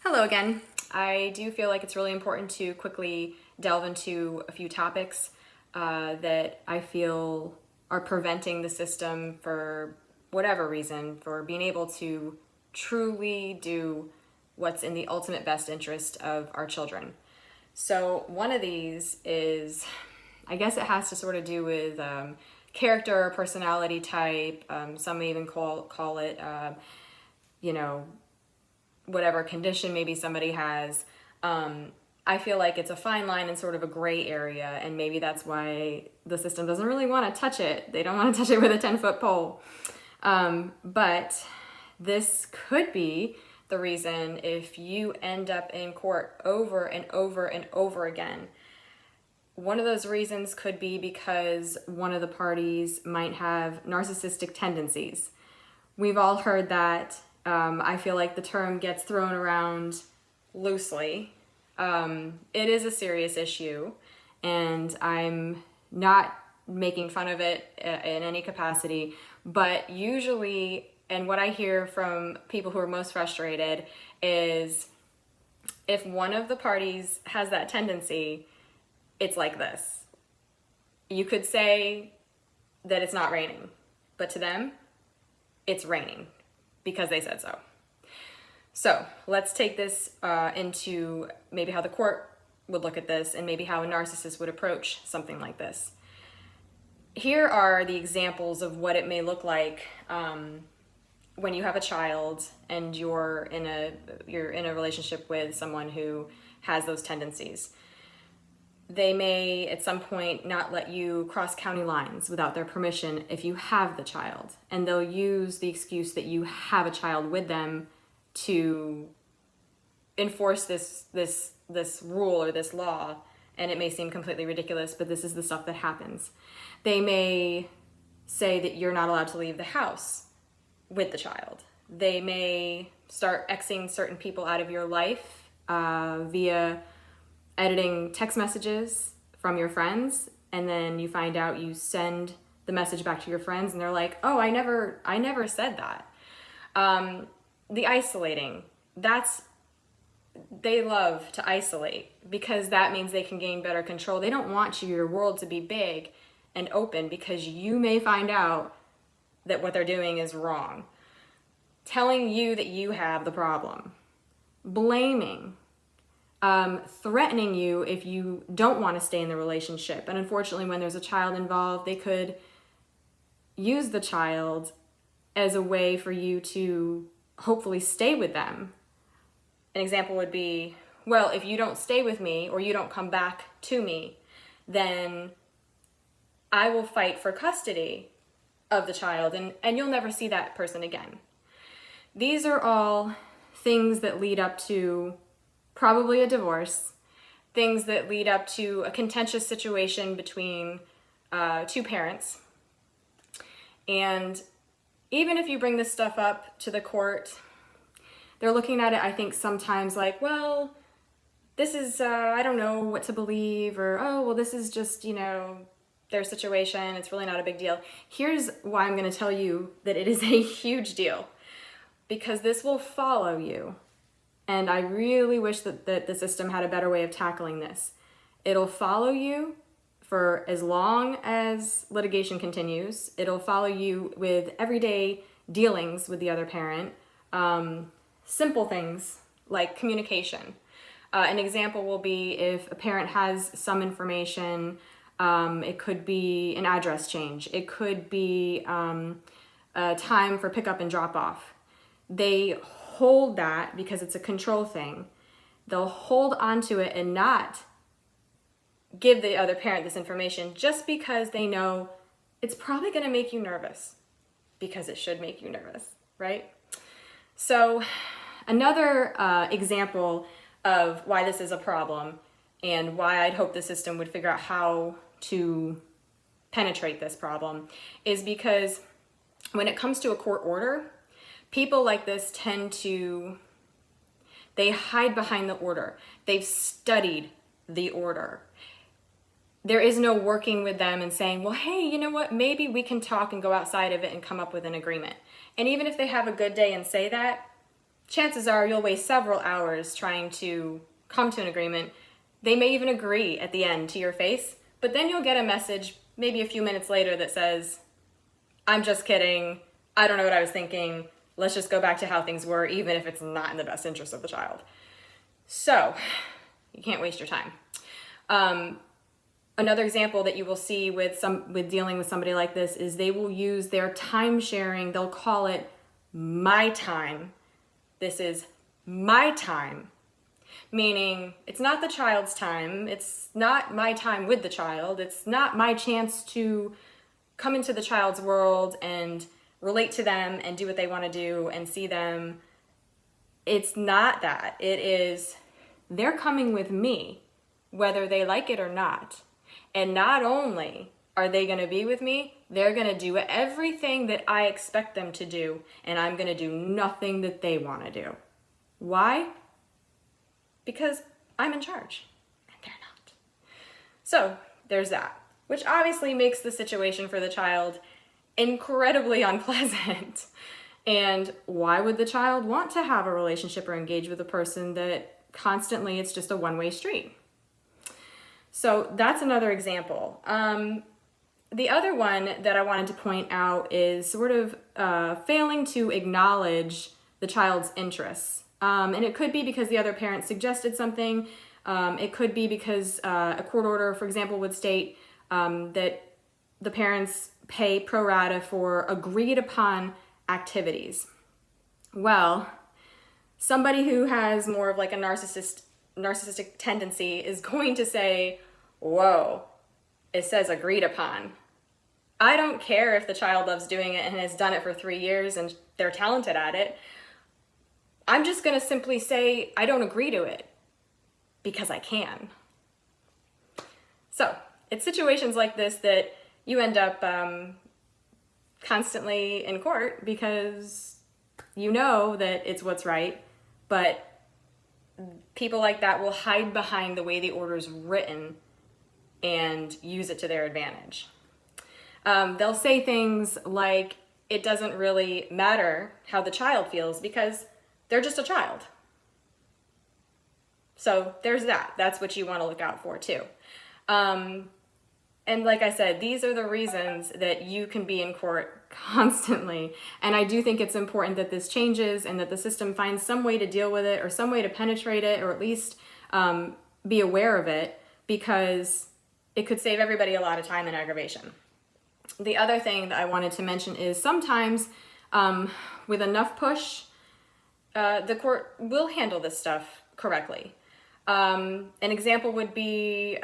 Hello again. I do feel like it's really important to quickly delve into a few topics that I feel are preventing the system for whatever reason, for being able to truly do what's in the ultimate best interest of our children. So one of these is, I guess it has to sort of do with character or personality type. Some may even call it, you know, whatever condition maybe somebody has. I feel like it's a fine line and sort of a gray area, and maybe that's why the system doesn't really want to touch it. They don't want to touch it with a 10-foot pole. But this could be the reason if you end up in court over and over and over again. One of those reasons could be because one of the parties might have narcissistic tendencies. We've all heard that. I feel like the term gets thrown around loosely. It is a serious issue, and I'm not making fun of it in any capacity, but usually, and what I hear from people who are most frustrated is if one of the parties has that tendency, it's like this. You could say that it's not raining, but to them, it's raining because they said so. So let's take this into maybe how the court would look at this and maybe how a narcissist would approach something like this. Here are the examples of what it may look like when you have a child and you're in a relationship with someone who has those tendencies. They may at some point not let you cross county lines without their permission if you have the child, and they'll use the excuse that you have a child with them to enforce this rule or this law, and it may seem completely ridiculous, but this is the stuff that happens. They may say that you're not allowed to leave the house with the child. They may start Xing certain people out of your life via editing text messages from your friends, and then you find out you send the message back to your friends and they're like, oh, I never said that. The isolating, they love to isolate because that means they can gain better control. They don't want your world to be big and open because you may find out that what they're doing is wrong. Telling you that you have the problem. Blaming. Threatening you if you don't want to stay in the relationship. And unfortunately, when there's a child involved, they could use the child as a way for you to hopefully stay with them. An example would be, well, if you don't stay with me or you don't come back to me, then I will fight for custody of the child and you'll never see that person again. These are all things that lead up to probably a divorce, things that lead up to a contentious situation between two parents. And even if you bring this stuff up to the court, they're looking at it, I think, sometimes like, well, this is, I don't know what to believe, or, oh, well, this is just, their situation. It's really not a big deal. Here's why I'm going to tell you that it is a huge deal, because this will follow you. And I really wish that the system had a better way of tackling this. It'll follow you for as long as litigation continues. It'll follow you with everyday dealings with the other parent. Simple things like communication. An example will be if a parent has some information, it could be an address change. It could be a time for pickup and drop off. They hold that because it's a control thing. They'll hold onto it and not give the other parent this information just because they know it's probably going to make you nervous, because it should make you nervous, right? So another example of why this is a problem and why I'd hope the system would figure out how to penetrate this problem is because when it comes to a court order, people like this they hide behind the order. They've studied the order. There is no working with them and saying, well, hey, you know what? Maybe we can talk and go outside of it and come up with an agreement. And even if they have a good day and say that, chances are you'll waste several hours trying to come to an agreement. They may even agree at the end to your face, but then you'll get a message maybe a few minutes later that says, I'm just kidding, I don't know what I was thinking, let's just go back to how things were, even if it's not in the best interest of the child. So, you can't waste your time. Another example that you will see with dealing with somebody like this is they will use their time sharing, they'll call it my time. This is my time. Meaning, it's not the child's time, it's not my time with the child, it's not my chance to come into the child's world and relate to them and do what they want to do and see them. It's not that. It is, they're coming with me, whether they like it or not. And not only are they going to be with me, they're going to do everything that I expect them to do, and I'm going to do nothing that they want to do. Why? Because I'm in charge, and they're not. So there's that, which obviously makes the situation for the child incredibly unpleasant. And why would the child want to have a relationship or engage with a person that constantly it's just a one-way street? So that's another example. The other one that I wanted to point out is sort of failing to acknowledge the child's interests. And it could be because the other parent suggested something. It could be because a court order, for example, would state that the parents pay pro rata for agreed upon activities. Well, somebody who has more of like a narcissistic tendency is going to say, whoa, it says agreed upon. I don't care if the child loves doing it and has done it for 3 years and they're talented at it. I'm just going to simply say I don't agree to it because I can. So it's situations like this that you end up constantly in court because you know that it's what's right, but people like that will hide behind the way the order's written and use it to their advantage. They'll say things like, it doesn't really matter how the child feels because they're just a child. So there's that. That's what you want to look out for too. And like I said, these are the reasons that you can be in court constantly. And I do think it's important that this changes and that the system finds some way to deal with it or some way to penetrate it or at least be aware of it, because it could save everybody a lot of time and aggravation. The other thing that I wanted to mention is sometimes with enough push, the court will handle this stuff correctly. An example would be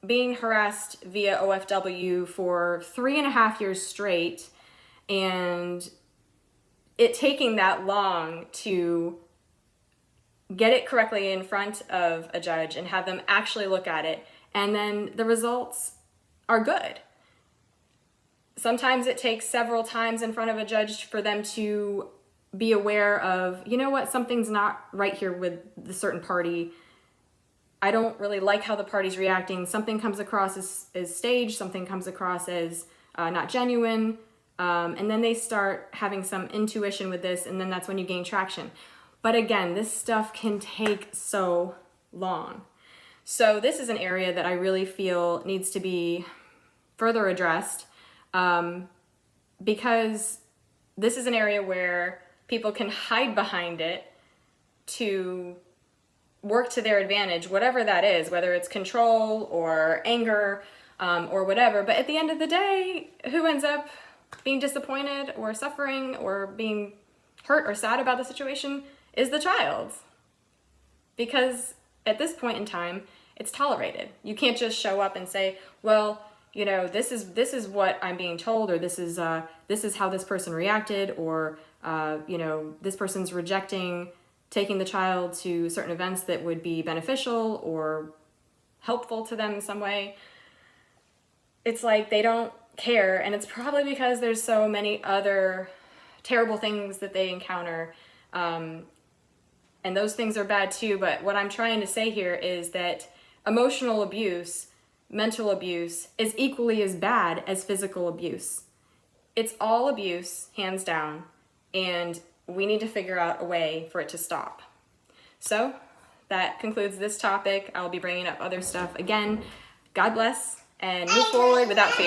being harassed via OFW for 3.5 years straight, and it taking that long to get it correctly in front of a judge and have them actually look at it, and then the results are good. Sometimes it takes several times in front of a judge for them to be aware of, you know what, something's not right here with the certain party. I don't really like how the party's reacting. Something comes across as staged, something comes across as not genuine, and then they start having some intuition with this, and then that's when you gain traction. But again, this stuff can take so long. So this is an area that I really feel needs to be further addressed, because this is an area where people can hide behind it to work to their advantage, whatever that is, whether it's control or anger or whatever. But at the end of the day, who ends up being disappointed or suffering or being hurt or sad about the situation is the child. Because at this point in time, it's tolerated. You can't just show up and say, well, you know, this is what I'm being told, or this is how this person reacted, or you know, this person's rejecting taking the child to certain events that would be beneficial or helpful to them in some way. It's like they don't care, and it's probably because there's so many other terrible things that they encounter, and those things are bad too. But what I'm trying to say here is that emotional abuse, mental abuse, is equally as bad as physical abuse. It's all abuse, hands down, and we need to figure out a way for it to stop. So that concludes this topic. I'll be bringing up other stuff again. God bless, and move forward without fear.